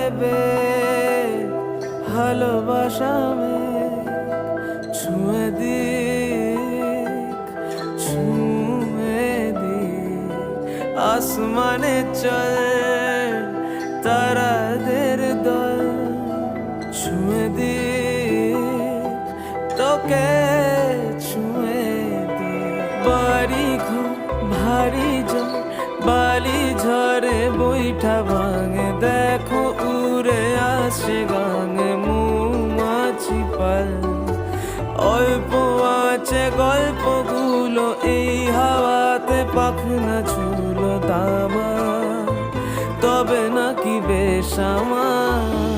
দেবে ভালোবাসা ছুঁয়ে দিক ছুঁয়ে দিক আসমানে চল তারাদের দল ছুঁয়ে দিক তোকে ছুঁয়ে দিক বাড়ি ঘর ভারী জল বালি ঝরে বইটা ভাঙে দেখো উড়ে আসে গাঙে মৌমাছি পাল অল্প আছে গল্পগুলো এই হাওয়াতে পাখনা ছুলো দামা তবে নাকি বেশ আমার